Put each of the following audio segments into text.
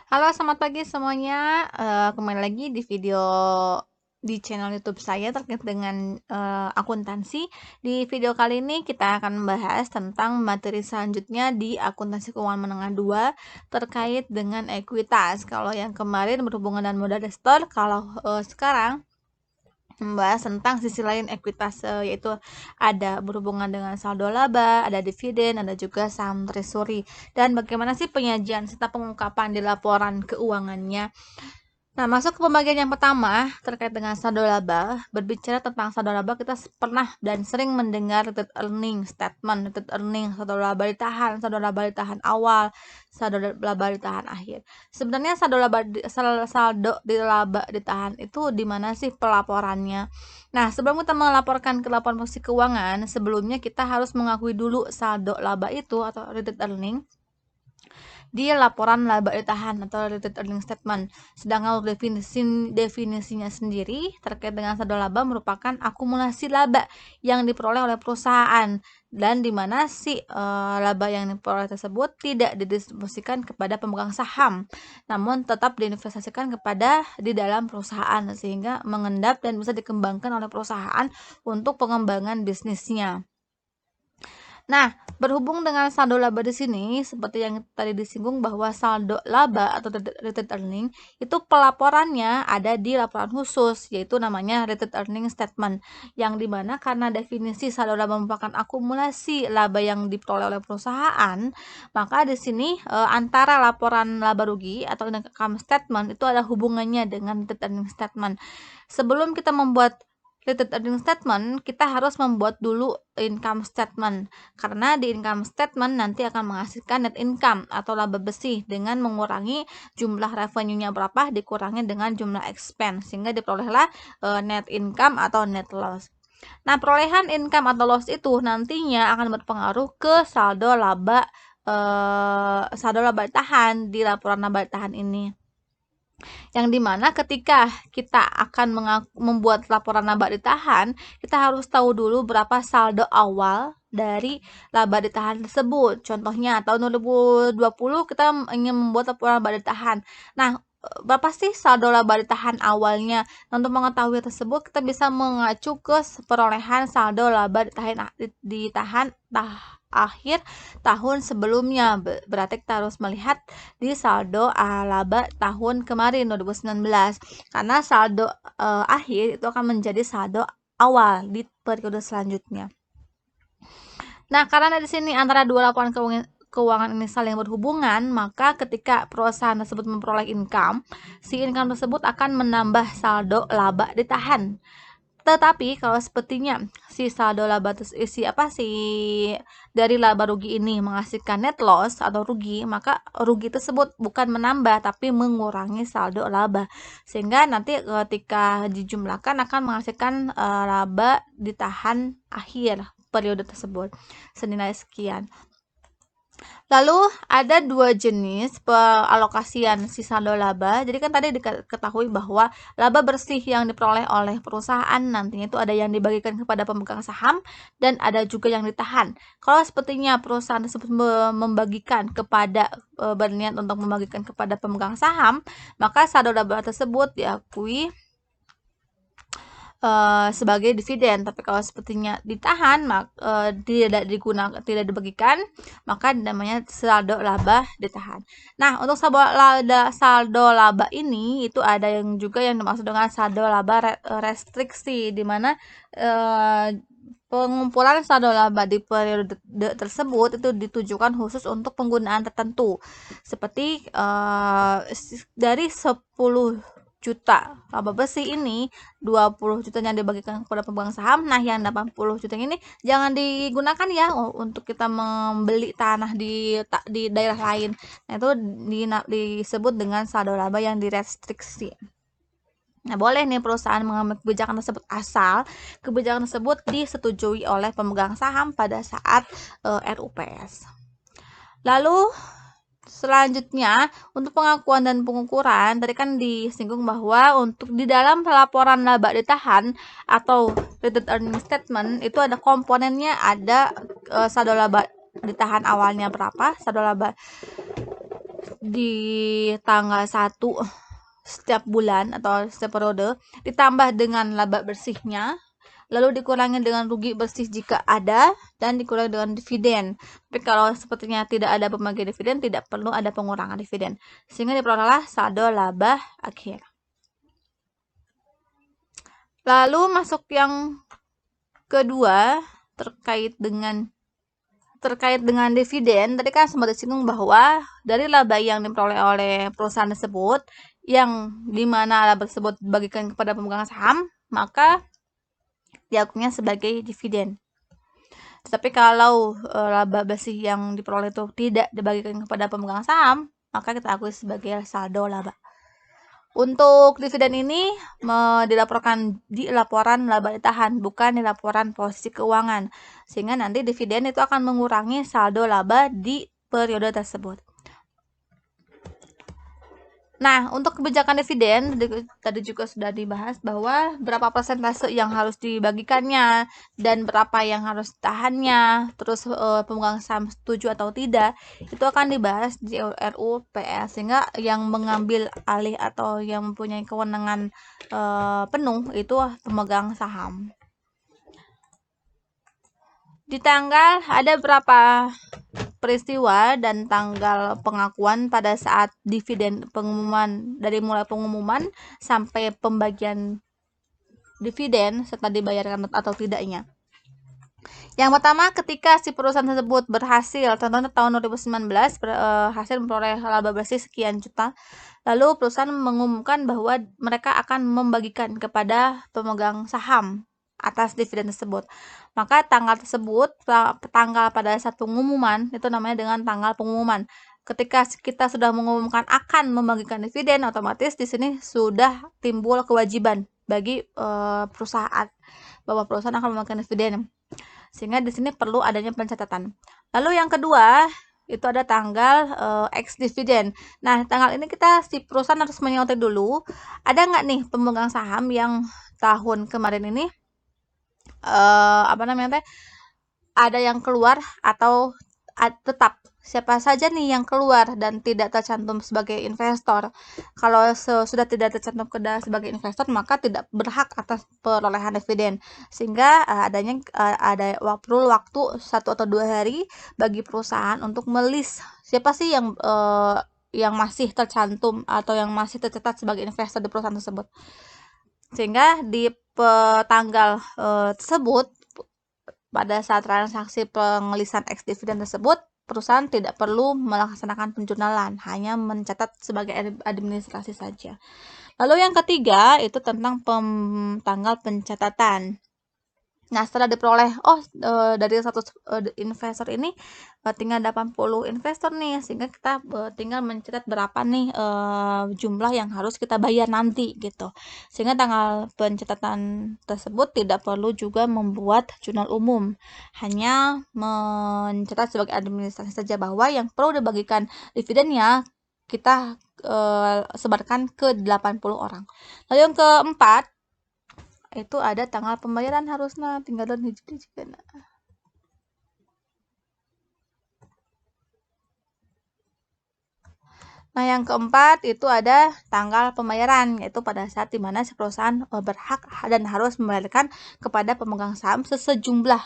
Halo, selamat pagi semuanya. Kembali lagi di video di channel YouTube saya terkait dengan akuntansi. Di video kali ini kita akan membahas tentang materi selanjutnya di akuntansi keuangan menengah 2 terkait dengan ekuitas. Kalau yang kemarin berhubungan dengan modal dasar, kalau sekarang membahas tentang sisi lain ekuitas, yaitu ada berhubungan dengan saldo laba, ada dividen, ada juga saham treasury. Dan bagaimana sih penyajian serta pengungkapan di laporan keuangannya. Nah, masuk ke pembagian yang pertama terkait dengan saldo laba. Berbicara tentang saldo laba, kita pernah dan sering mendengar retained earning statement, retained earning, saldo laba ditahan awal, saldo laba ditahan akhir. Sebenarnya saldo di laba ditahan itu di mana sih pelaporannya? Nah, sebelum kita melaporkan ke laporan posisi keuangan, sebelumnya kita harus mengakui dulu saldo laba itu atau retained earning di laporan laba ditahan atau retained earning statement. Sedangkan untuk definisinya sendiri terkait dengan saldo laba merupakan akumulasi laba yang diperoleh oleh perusahaan, dan di mana si laba yang diperoleh tersebut tidak didistribusikan kepada pemegang saham, namun tetap diinvestasikan di dalam perusahaan sehingga mengendap dan bisa dikembangkan oleh perusahaan untuk pengembangan bisnisnya. Nah, berhubung dengan saldo laba di sini, seperti yang tadi disinggung bahwa saldo laba atau retained earning itu pelaporannya ada di laporan khusus, yaitu namanya retained earning statement, yang dimana karena definisi saldo laba merupakan akumulasi laba yang diperoleh oleh perusahaan, maka di sini antara laporan laba rugi atau income statement itu ada hubungannya dengan retained earning statement. Sebelum kita membuat retained earning statement, kita harus membuat dulu income statement, karena di income statement nanti akan menghasilkan net income atau laba bersih dengan mengurangi jumlah revenue-nya berapa dikurangi dengan jumlah expense, sehingga diperolehlah net income atau net loss. Nah, perolehan income atau loss itu nantinya akan berpengaruh ke saldo laba tahan di laporan laba tahan ini, yang dimana ketika kita akan membuat laporan laba ditahan, kita harus tahu dulu berapa saldo awal dari laba ditahan tersebut. Contohnya tahun 2020 kita ingin membuat laporan laba ditahan. Nah, berapa sih saldo laba ditahan awalnya? Nah, untuk mengetahui tersebut kita bisa mengacu ke perolehan saldo laba ditahan akhir tahun sebelumnya. Berarti kita harus melihat di saldo laba tahun kemarin 2019, karena saldo akhir itu akan menjadi saldo awal di periode selanjutnya. Nah, karena di sini antara dua laporan keuangan ini saling berhubungan, maka ketika perusahaan tersebut memperoleh income, si income tersebut akan menambah saldo laba ditahan. Tetapi kalau sepertinya si saldo laba dari laba rugi ini menghasilkan net loss atau rugi, maka rugi tersebut bukan menambah tapi mengurangi saldo laba, sehingga nanti ketika dijumlahkan akan menghasilkan laba ditahan akhir periode tersebut senilai sekian. Lalu ada dua jenis pengalokasian si saldo laba. Jadi kan tadi diketahui bahwa laba bersih yang diperoleh oleh perusahaan nantinya itu ada yang dibagikan kepada pemegang saham dan ada juga yang ditahan. Kalau sepertinya perusahaan tersebut membagikan kepada berniat untuk membagikan kepada pemegang saham, maka saldo laba tersebut diakui sebagai dividen. Tapi kalau sepertinya ditahan, tidak dibagikan, maka namanya saldo laba ditahan. Nah, untuk saldo laba ini itu ada yang juga yang dimaksud dengan saldo laba restriksi, di mana pengumpulan saldo laba di periode tersebut itu ditujukan khusus untuk penggunaan tertentu, seperti dari 10 juta laba bersih ini 20 jutanya dibagikan kepada pemegang saham. Nah, yang 80 juta ini jangan digunakan ya untuk kita membeli tanah di daerah lain. Nah, itu disebut dengan saldo laba yang direstriksi. Nah, boleh nih perusahaan mengambil kebijakan tersebut asal kebijakan tersebut disetujui oleh pemegang saham pada saat RUPS. Lalu selanjutnya, untuk pengakuan dan pengukuran, tadi kan disinggung bahwa untuk di dalam laporan laba ditahan atau retained earning statement itu ada komponennya, ada saldo laba ditahan awalnya berapa, saldo laba di tanggal 1 setiap bulan atau setiap periode, ditambah dengan laba bersihnya, lalu dikurangi dengan rugi bersih jika ada, dan dikurangi dengan dividen. Tapi kalau sepertinya tidak ada pembagian dividen, tidak perlu ada pengurangan dividen, sehingga diperolehlah saldo laba akhir. Lalu masuk yang kedua, terkait dengan dividen. Tadi kan sempat disinggung bahwa dari laba yang diperoleh oleh perusahaan tersebut, yang dimana laba tersebut dibagikan kepada pemegang saham, maka diakui sebagai dividen. Tetapi kalau laba bersih yang diperoleh itu tidak dibagikan kepada pemegang saham, maka kita akui sebagai saldo laba. Untuk dividen ini dilaporkan di laporan laba ditahan, bukan di laporan posisi keuangan. Sehingga nanti dividen itu akan mengurangi saldo laba di periode tersebut. Nah, untuk kebijakan dividen, tadi juga sudah dibahas bahwa berapa persentase yang harus dibagikannya dan berapa yang harus ditahannya, terus pemegang saham setuju atau tidak, itu akan dibahas di RUU PS, sehingga yang mengambil alih atau yang mempunyai kewenangan penuh itu pemegang saham. Di tanggal ada berapa peristiwa dan tanggal pengakuan pada saat dividen pengumuman, dari mulai pengumuman sampai pembagian dividen serta dibayarkan atau tidaknya. Yang pertama, ketika si perusahaan tersebut berhasil, contohnya tahun 2019 hasil memperoleh laba bersih sekian juta, lalu perusahaan mengumumkan bahwa mereka akan membagikan kepada pemegang saham atas dividen tersebut. Maka tanggal tersebut, tanggal pada saat pengumuman, itu namanya dengan tanggal pengumuman. Ketika kita sudah mengumumkan akan membagikan dividen, otomatis di sini sudah timbul kewajiban bagi perusahaan bahwa perusahaan akan membagikan dividen. Sehingga di sini perlu adanya pencatatan. Lalu yang kedua, itu ada tanggal ex dividen. Nah, tanggal ini si perusahaan harus menyortir dulu, ada nggak nih pemegang saham yang tahun kemarin ini ada yang keluar atau tetap. Siapa saja nih yang keluar dan tidak tercantum sebagai investor. Kalau sudah tidak tercantum sebagai investor, maka tidak berhak atas perolehan dividen. Sehingga ada perlu waktu 1 atau 2 hari bagi perusahaan untuk melis siapa sih yang masih tercantum atau yang masih tercatat sebagai investor di perusahaan tersebut. Sehingga di tanggal tersebut, pada saat transaksi pengelisan ex dividen tersebut, perusahaan tidak perlu melaksanakan penjurnalan, hanya mencatat sebagai administrasi saja. Lalu yang ketiga itu tentang tanggal pencatatan. Nah, setelah diperoleh, dari 100 investor ini tinggal 80 investor nih, sehingga kita tinggal mencatat berapa nih jumlah yang harus kita bayar nanti gitu. Sehingga tanggal pencatatan tersebut tidak perlu juga membuat jurnal umum, hanya mencatat sebagai administrasi saja bahwa yang perlu dibagikan dividennya kita sebarkan ke 80 orang. Lalu yang keempat, itu ada tanggal pembayaran harusnya tinggalan hiji juga. Nah, yang keempat itu ada tanggal pembayaran, yaitu pada saat dimana si perusahaan berhak dan harus membayarkan kepada pemegang saham sejumlah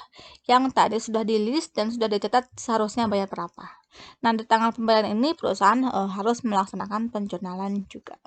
yang tadi sudah di-list dan sudah dicatat seharusnya bayar berapa. Nah, di tanggal pembayaran ini perusahaan harus melaksanakan penjurnalan juga.